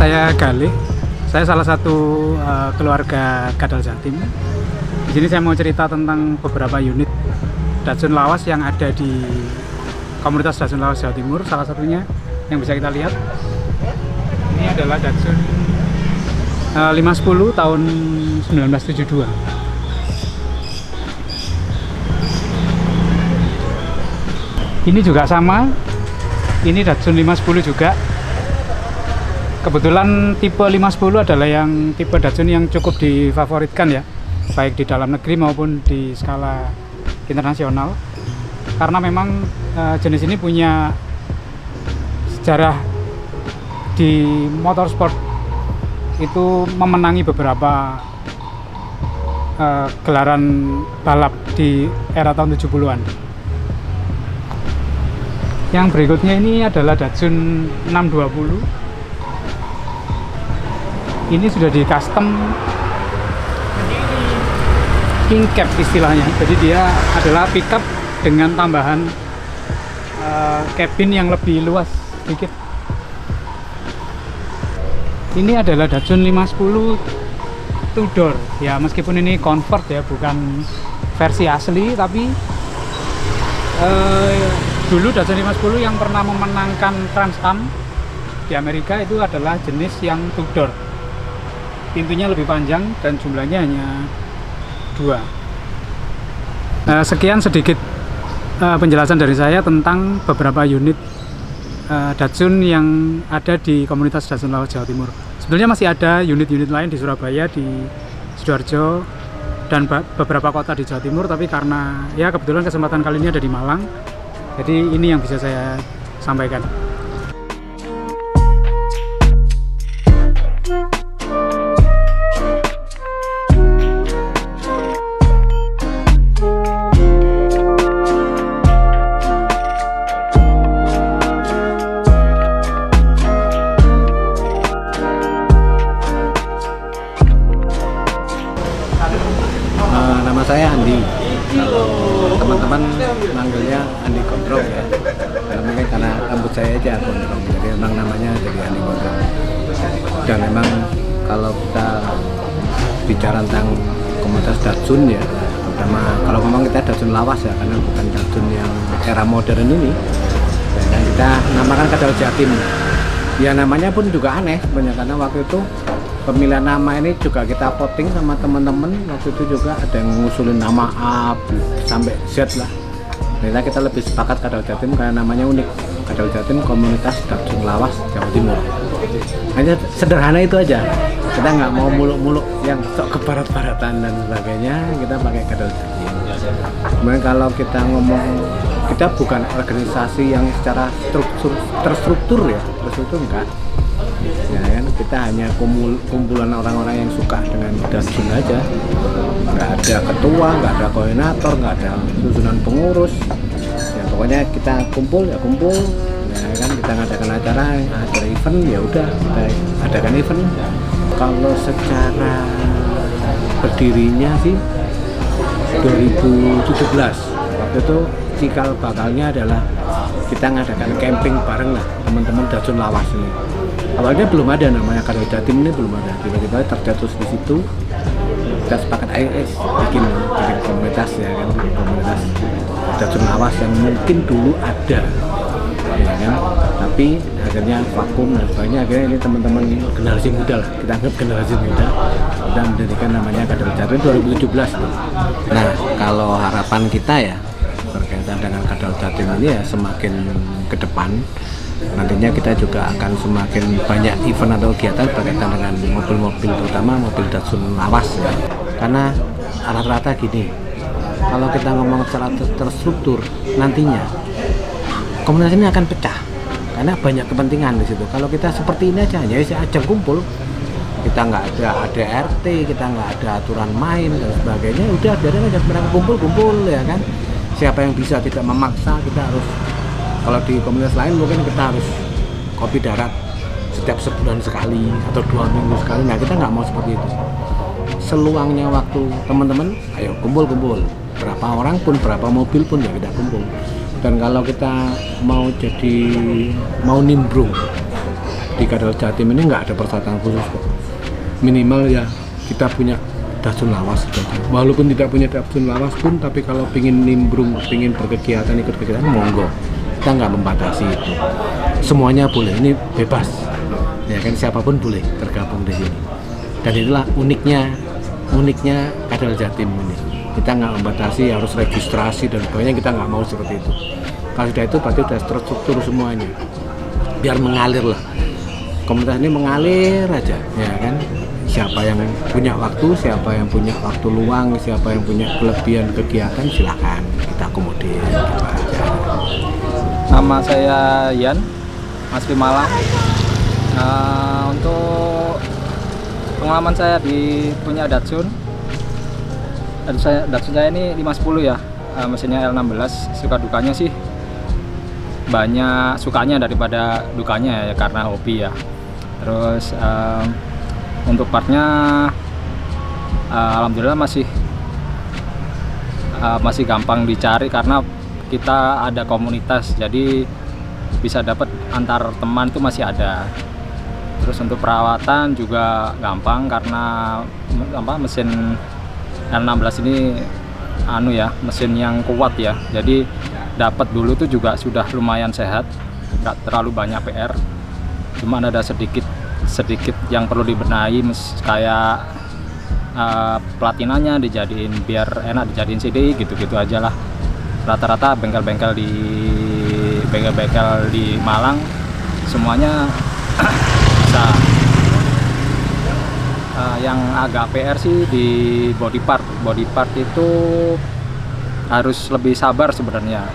saya Galih. Saya salah satu keluarga Kadal Jatim. Di sini saya mau cerita tentang beberapa unit Datsun lawas yang ada di komunitas Datsun lawas Jawa Timur. Salah satunya yang bisa kita lihat ini adalah Datsun 510 tahun 1972. Ini juga sama, ini Datsun 510 juga. Kebetulan tipe 510 adalah yang tipe Datsun yang cukup difavoritkan ya, baik di dalam negeri maupun di skala internasional. Karena memang jenis ini punya sejarah di motorsport, itu memenangi beberapa gelaran balap di era tahun 70-an. Yang berikutnya ini adalah Datsun 620. Ini sudah di custom king cap istilahnya. Jadi dia adalah pickup dengan tambahan cabin yang lebih luas sedikit. Ini adalah Datsun 510 two door. Ya meskipun ini convert ya, bukan versi asli, tapi dulu Datsun 510 yang pernah memenangkan Trans Am di Amerika itu adalah jenis yang two door. Pintunya lebih panjang dan jumlahnya hanya 2. Sekian sedikit penjelasan dari saya tentang beberapa unit Datsun yang ada di komunitas Datsun lawas Jawa Timur. Sebenarnya masih ada unit-unit lain di Surabaya, di Sidoarjo, dan beberapa kota di Jawa Timur, tapi karena ya kebetulan kesempatan kali ini ada di Malang, jadi ini yang bisa saya sampaikan. Nama saya Andi. Kalau teman-teman manggilnya Andi Gondrong ya. Karena mungkin karena rambut saya aja gondrong, jadi memang namanya jadi Andi Gondrong. Dan memang kalau kita bicara tentang komunitas Datsun ya, terutama kalau memang kita Datsun lawas ya, karena bukan Datsun yang era modern ini. Dan kita namakan Kadal Jatim. Ya namanya pun juga aneh sebenarnya, karena waktu itu pemilihan nama ini juga kita voting sama teman-teman. Waktu itu juga ada yang ngusulin nama A sampai Z lah. Ternyata kita lebih sepakat Kadal Jatim karena namanya unik. Kadal Jatim Komunitas Datsun lawas Jawa Timur. Hanya sederhana itu aja. Kita nggak mau muluk-muluk yang sok ke barat-baratan dan sebagainya. Kita pakai Kadal Jatim. Kemudian kalau kita ngomong, kita bukan organisasi yang secara terstruktur ya, terstruktur enggak. Ya kan, kita hanya kumpulan orang-orang yang suka dengan Datsun aja. Nggak ada ketua, nggak ada koordinator, nggak ada susunan pengurus. Ya pokoknya kita kumpul ya kumpul. Ya kan, kita ngadakan acara event ya udah kita adakan event. Kalau secara berdirinya sih 2017. Waktu itu cikal bakalnya adalah kita ngadakan camping bareng lah teman-teman Datsun lawas ini. Awalnya belum ada namanya Kadal Jatim, ini belum ada, tiba-tiba tercetus di situ. Kita sepakat bikin komunitas ya kan, komunitas Datsun lawas yang mungkin dulu ada ya kan, tapi akhirnya vakum dan sebagainya. Akhirnya ini teman-teman generasi muda lah, kita anggap generasi muda, kita mendirikan namanya Kadal Jatim 2017. Nah, kalau harapan kita ya berkaitan dengan Kadal Jatim ini ya, semakin ke depan nantinya kita juga akan semakin banyak event atau kegiatan berkaitan dengan mobil-mobil, terutama mobil Datsun lawas ya. Karena rata-rata gini, kalau kita ngomong secara terstruktur, nantinya komunitas ini akan pecah karena banyak kepentingan di situ. Kalau kita seperti ini aja, hanya ajang kumpul, kita nggak ada ADRT, kita nggak ada aturan main dan sebagainya, udah biarin aja mereka kumpul-kumpul ya kan. Siapa yang bisa, tidak memaksa. Kita harus, kalau di komunitas lain mungkin kita harus kopi darat setiap sebulan sekali atau 2 minggu sekali. Nah kita nggak mau seperti itu. Seluangnya waktu teman-teman, ayo kumpul-kumpul. Berapa orang pun, berapa mobil pun ya kita kumpul. Dan kalau kita mau nimbrung di Kadal Jatim ini nggak ada persyaratan khusus kok. Minimal ya kita punya Datsun lawas gitu aja. Walaupun tidak punya Datsun lawas pun, tapi kalau pingin nimbrung, pingin berkegiatan, ikut kegiatan, monggo. Kita nggak membatasi itu. Semuanya boleh, ini bebas. Ya kan, siapapun boleh tergabung di sini. Dan itulah uniknya Kadal Jatim ini. Kita nggak membatasi harus registrasi dan sebagainya, kita nggak mau seperti itu. Kalau sudah itu berarti sudah terstruktur semuanya. Biar mengalir lah. Komunitas ini mengalir aja, ya kan. Siapa yang punya waktu, siapa yang punya waktu luang, siapa yang punya kelebihan kegiatan, silakan kita akomodir gitu aja. Nama saya Yan, asli Malang. Untuk pengalaman saya di punya Datsun saya ini 510 ya, mesinnya L16. Suka dukanya sih banyak sukanya daripada dukanya ya, karena hobi ya. Terus untuk partnya alhamdulillah masih gampang dicari karena kita ada komunitas, jadi bisa dapat antar teman itu masih ada. Terus untuk perawatan juga gampang karena mesin L16 ini mesin yang kuat ya, jadi dapat dulu tuh juga sudah lumayan sehat, nggak terlalu banyak PR, cuma ada sedikit yang perlu dibenahi, kayak platinanya dijadiin biar enak dijadiin CDI gitu-gitu aja lah. Rata-rata bengkel-bengkel di Malang semuanya bisa. Yang agak PR sih di body part itu harus lebih sabar sebenarnya,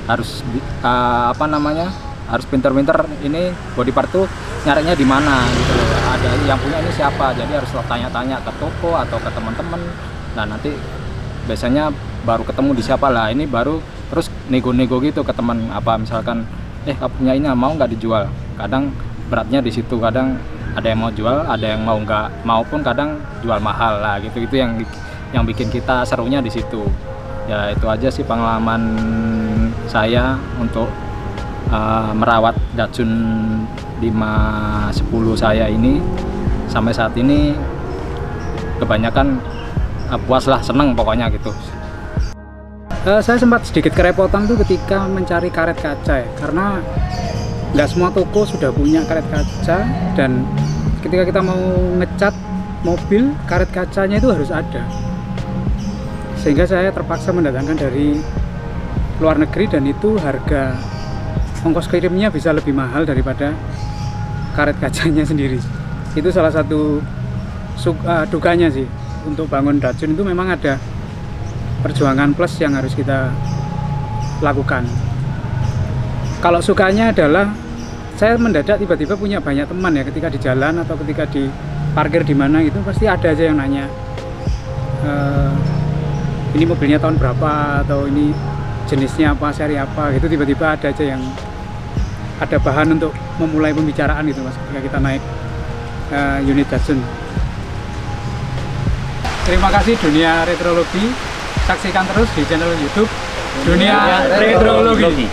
harus harus pinter-pinter ini body part tuh nyarinya di mana gitu loh. Ada yang punya ini siapa, jadi harus tanya-tanya ke toko atau ke teman-teman. Nah nanti biasanya baru ketemu di siapa lah, ini baru terus nego-nego gitu ke teman, misalkan punya ini mau nggak dijual. Kadang beratnya di situ, kadang ada yang mau jual, ada yang mau nggak mau pun kadang jual mahal lah gitu. Itu yang bikin kita serunya di situ. Ya itu aja sih pengalaman saya untuk merawat Datsun 510 saya ini. Sampai saat ini kebanyakan puas lah, seneng pokoknya gitu. Saya sempat sedikit kerepotan tuh ketika mencari karet kaca ya, karena nggak semua toko sudah punya karet kaca, dan ketika kita mau ngecat mobil, karet kacanya itu harus ada, sehingga saya terpaksa mendatangkan dari luar negeri, dan itu harga ongkos kirimnya bisa lebih mahal daripada karet kacanya sendiri. Itu salah satu dukanya sih. Untuk bangun Datsun itu memang ada perjuangan plus yang harus kita lakukan. Kalau sukanya adalah saya mendadak tiba-tiba punya banyak teman ya, ketika di jalan atau ketika di parkir di mana gitu, pasti ada aja yang nanya ini mobilnya tahun berapa, atau ini jenisnya apa, seri apa gitu. Tiba-tiba ada aja yang ada bahan untuk memulai pembicaraan gitu mas, ketika kita naik unit Datsun. Terima kasih Dunia Retrologi, saksikan terus di channel YouTube Dunia Retrologi.